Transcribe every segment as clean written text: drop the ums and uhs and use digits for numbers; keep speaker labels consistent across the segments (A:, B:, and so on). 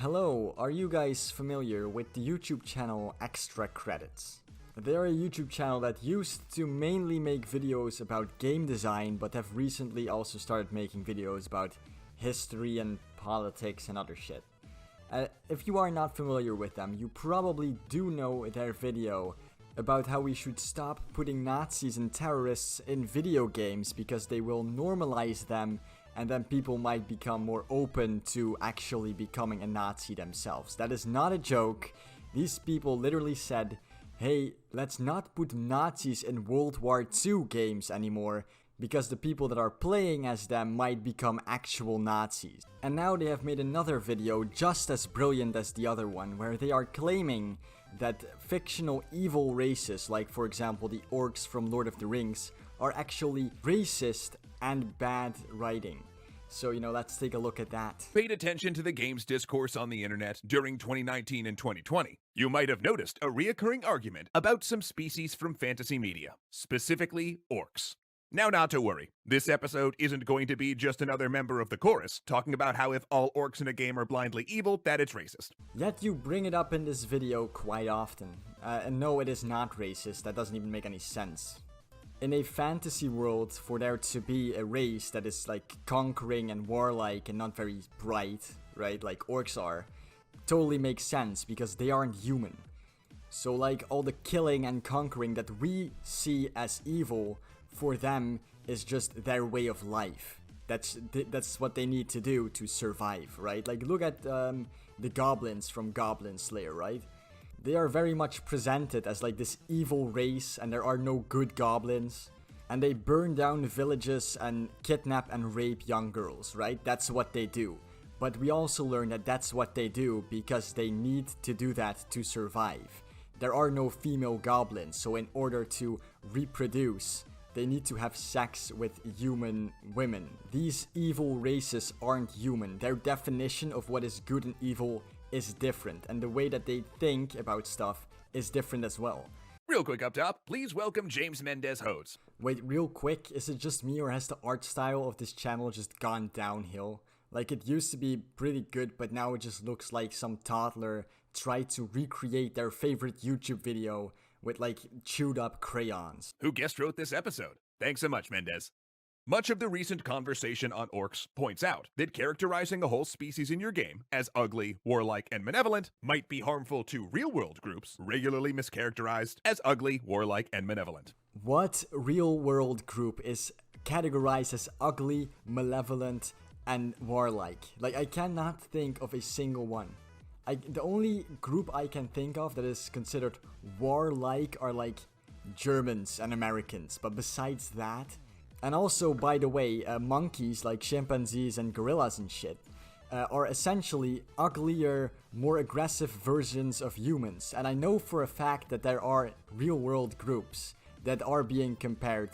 A: Hello, are you guys familiar with the YouTube channel Extra Credits? They're a YouTube channel that used to mainly make videos about game design, but have recently also started making videos about history and politics and other shit. If you are not familiar with them, you probably do know their video about how we should stop putting Nazis and terrorists in video games because they will normalize them and then people might become more open to actually becoming a Nazi themselves. That is not a joke. These people literally said, hey, let's not put Nazis in World War II games anymore because the people that are playing as them might become actual Nazis. And now they have made another video just as brilliant as the other one, where they are claiming that fictional evil races, like for example the Orcs from Lord of the Rings, are actually racist and bad writing. So, let's take a look at that.
B: Paid attention to the game's discourse on the internet during 2019 and 2020. You might have noticed a reoccurring argument about some species from fantasy media, specifically orcs. Now, not to worry, this episode isn't going to be just another member of the chorus talking about how if all orcs in a game are blindly evil, that it's racist.
A: Yet you bring it up in this video quite often. And no, it is not racist, that doesn't even make any sense. In a fantasy world, for there to be a race that is like conquering and warlike and not very bright, right, like orcs are, totally makes sense because they aren't human. So like all the killing and conquering that we see as evil, for them is just their way of life. That's what they need to do to survive, right? Like look at the goblins from Goblin Slayer, right? They are very much presented as like this evil race and there are no good goblins. And they burn down villages and kidnap and rape young girls, right? That's what they do. But we also learn that that's what they do because they need to do that to survive. There are no female goblins, so in order to reproduce, they need to have sex with human women. These evil races aren't human. Their definition of what is good and evil is different, and the way that they think about stuff is different as well.
B: Real quick up top, please welcome James Mendez Hodes.
A: Wait, real quick, is it just me or has the art style of this channel just gone downhill? Like it used to be pretty good, but now it just looks like some toddler tried to recreate their favorite YouTube video with like chewed up crayons.
B: Who guest wrote this episode? Thanks so much, Mendez. Much of the recent conversation on orcs points out that characterizing a whole species in your game as ugly, warlike, and malevolent might be harmful to real-world groups regularly mischaracterized as ugly, warlike, and malevolent.
A: What real-world group is categorized as ugly, malevolent, and warlike? Like, I cannot think of a single one. The only group I can think of that is considered warlike are like Germans and Americans, but besides that... And also, by the way, monkeys like chimpanzees and gorillas and shit are essentially uglier, more aggressive versions of humans. And I know for a fact that there are real-world groups that are being compared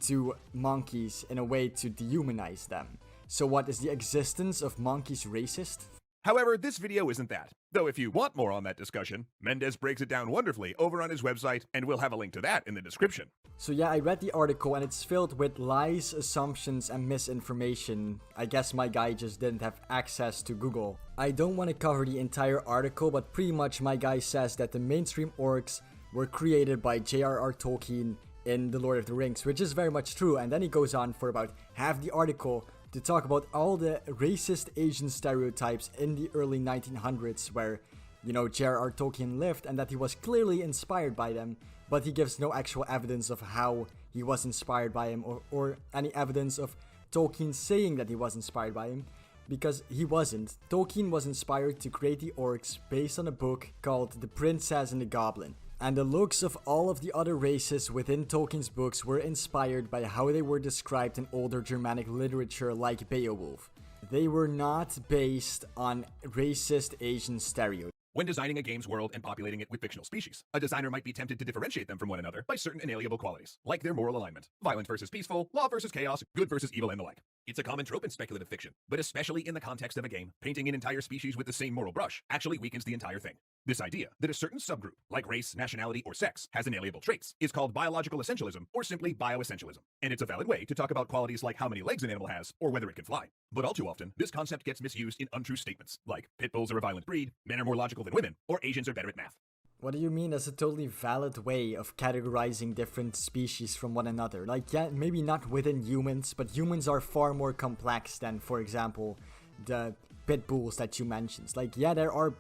A: to monkeys in a way to dehumanize them. So what, is the existence of monkeys racist?
B: However, this video isn't that. Though if you want more on that discussion, Mendez breaks it down wonderfully over on his website, and we'll have a link to that in the description.
A: So yeah, I read the article and it's filled with lies, assumptions, and misinformation. I guess my guy just didn't have access to Google. I don't want to cover the entire article, but pretty much my guy says that the mainstream orcs were created by J.R.R. Tolkien in The Lord of the Rings, which is very much true. And then he goes on for about half the article to talk about all the racist Asian stereotypes in the early 1900s where, J.R.R. Tolkien lived and that he was clearly inspired by them, but he gives no actual evidence of how he was inspired by him or any evidence of Tolkien saying that he was inspired by him, because he wasn't. Tolkien was inspired to create the orcs based on a book called The Princess and the Goblin. And the looks of all of the other races within Tolkien's books were inspired by how they were described in older Germanic literature like Beowulf. They were not based on racist Asian stereotypes.
B: When designing a game's world and populating it with fictional species, a designer might be tempted to differentiate them from one another by certain inalienable qualities, like their moral alignment, violent versus peaceful, law versus chaos, good versus evil, and the like. It's a common trope in speculative fiction, but especially in the context of a game, painting an entire species with the same moral brush actually weakens the entire thing. This idea that a certain subgroup, like race, nationality, or sex, has inalienable traits is called biological essentialism or simply bioessentialism. And it's a valid way to talk about qualities like how many legs an animal has or whether it can fly. But all too often, this concept gets misused in untrue statements like pit bulls are a violent breed, men are more logical than women, or Asians are better at math.
A: What do you mean as a totally valid way of categorizing different species from one another? Like, yeah, maybe not within humans, but humans are far more complex than, for example, the pit bulls that you mentioned. Like, yeah, there are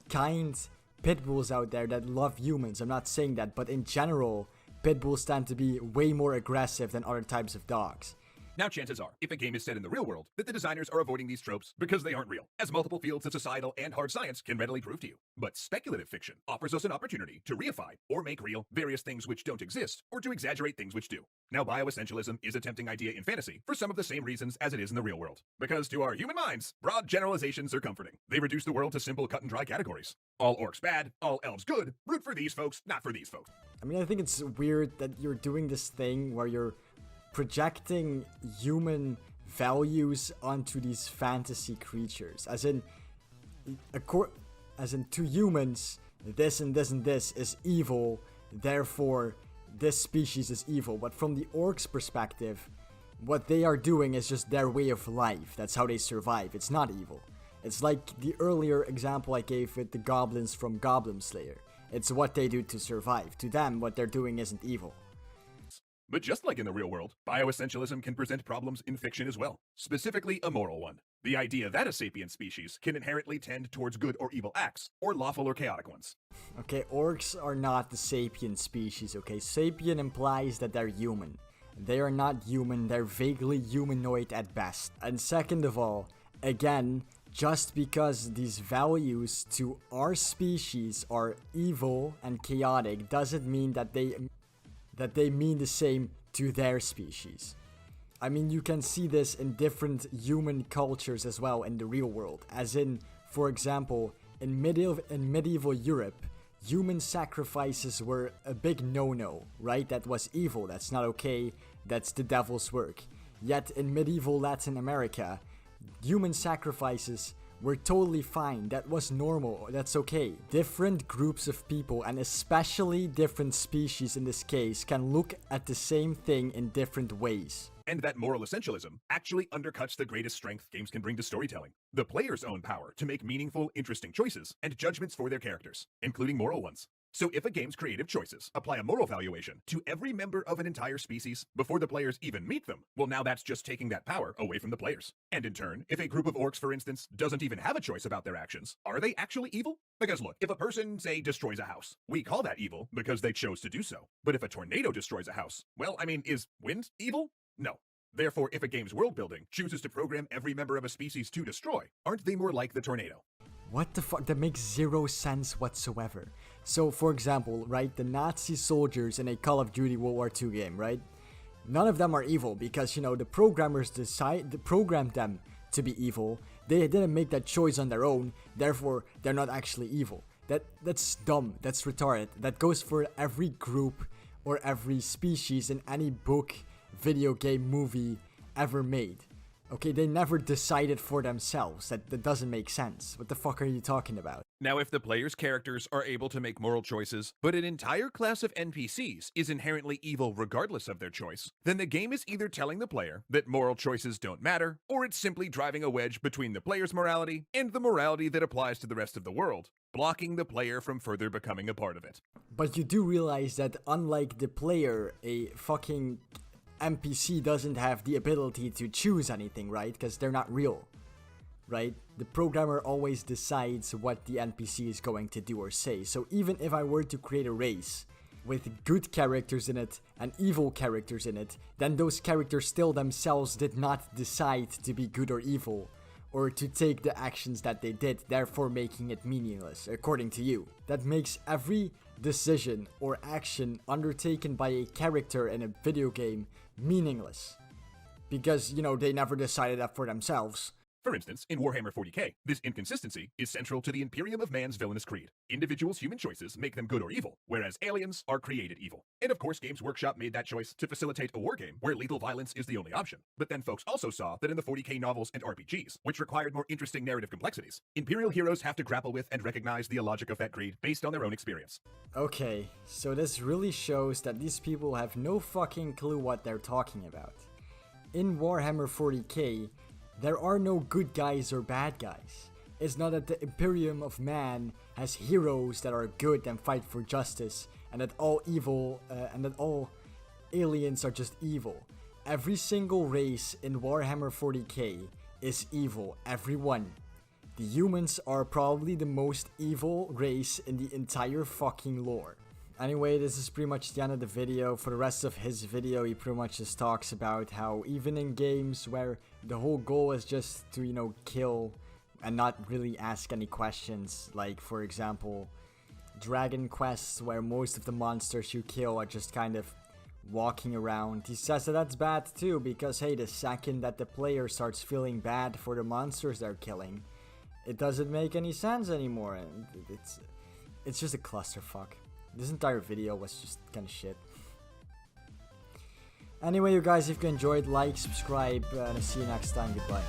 A: kind pit bulls out there that love humans. I'm not saying that, but in general, pit bulls tend to be way more aggressive than other types of dogs.
B: Now, chances are, if a game is set in the real world, that the designers are avoiding these tropes because they aren't real, as multiple fields of societal and hard science can readily prove to you. But speculative fiction offers us an opportunity to reify or make real various things which don't exist, or to exaggerate things which do. Now, bioessentialism is a tempting idea in fantasy for some of the same reasons as it is in the real world. Because to our human minds, broad generalizations are comforting. They reduce the world to simple cut and dry categories. All orcs bad, all elves good, root for these folks, not for these folks.
A: I mean, I think it's weird that you're doing this thing where you're projecting human values onto these fantasy creatures, as in to humans, this and this and this is evil, therefore this species is evil. But from the orcs' perspective, what they are doing is just their way of life. That's how they survive. It's not evil. It's like the earlier example I gave with the goblins from Goblin Slayer. It's what they do to survive. To them, what they're doing isn't evil.
B: But just like in the real world, bioessentialism can present problems in fiction as well, specifically a moral one. The idea that a sapient species can inherently tend towards good or evil acts, or lawful or chaotic ones.
A: Okay, orcs are not the sapient species, okay? Sapient implies that they're human. They are not human, they're vaguely humanoid at best. And second of all, again, just because these values to our species are evil and chaotic doesn't mean that they mean the same to their species. I mean, you can see this in different human cultures as well in the real world. As in, for example, in medieval Europe, human sacrifices were a big no-no, right? That was evil, that's not okay, that's the devil's work. Yet in medieval Latin America, human sacrifices were totally fine, that was normal, that's okay. Different groups of people, and especially different species in this case, can look at the same thing in different ways.
B: And that moral essentialism actually undercuts the greatest strength games can bring to storytelling. The player's own power to make meaningful, interesting choices and judgments for their characters, including moral ones. So if a game's creative choices apply a moral valuation to every member of an entire species before the players even meet them, well, now that's just taking that power away from the players. And in turn, if a group of orcs, for instance, doesn't even have a choice about their actions, are they actually evil? Because look, if a person, say, destroys a house, we call that evil because they chose to do so. But if a tornado destroys a house, well, I mean, is wind evil? No. Therefore, if a game's world building chooses to program every member of a species to destroy, aren't they more like the tornado?
A: What the fuck? That makes zero sense whatsoever. So, for example, right, the Nazi soldiers in a Call of Duty World War II game, right? None of them are evil because, you know, the programmers programmed them to be evil. They didn't make that choice on their own, therefore, they're not actually evil. That's dumb, that's retarded. That goes for every group or every species in any book, video game, movie ever made. Okay, they never decided for themselves. That doesn't make sense. What the fuck are you talking about?
B: Now, if the player's characters are able to make moral choices, but an entire class of NPCs is inherently evil regardless of their choice, then the game is either telling the player that moral choices don't matter, or it's simply driving a wedge between the player's morality and the morality that applies to the rest of the world, blocking the player from further becoming a part of it.
A: But you do realize that unlike the player, a fucking NPC doesn't have the ability to choose anything, right? Because they're not real, right? The programmer always decides what the NPC is going to do or say. So even if I were to create a race with good characters in it and evil characters in it, then those characters still themselves did not decide to be good or evil, or to take the actions that they did, therefore making it meaningless, according to you. That makes every decision or action undertaken by a character in a video game meaningless. Because, you know, they never decided that for themselves.
B: For instance, in Warhammer 40k, this inconsistency is central to the Imperium of Man's villainous creed. Individuals' human choices make them good or evil, whereas aliens are created evil. And of course, Games Workshop made that choice to facilitate a wargame where lethal violence is the only option. But then folks also saw that in the 40k novels and RPGs, which required more interesting narrative complexities, Imperial heroes have to grapple with and recognize the illogic of that creed based on their own experience.
A: Okay, so this really shows that these people have no fucking clue what they're talking about. In Warhammer 40k, there are no good guys or bad guys. It's not that the Imperium of Man has heroes that are good and fight for justice, and that all aliens are just evil. Every single race in Warhammer 40k is evil, every one. The humans are probably the most evil race in the entire fucking lore. Anyway, this is pretty much the end of the video. For the rest of his video, he pretty much just talks about how even in games where the whole goal is just to, you know, kill and not really ask any questions, like for example, Dragon Quests where most of the monsters you kill are just kind of walking around. He says that that's bad too, because hey, the second that the player starts feeling bad for the monsters they're killing, it doesn't make any sense anymore, and it's just a clusterfuck. This entire video was just kind of shit. Anyway, you guys, if you enjoyed, like, subscribe, and I'll see you next time. Goodbye.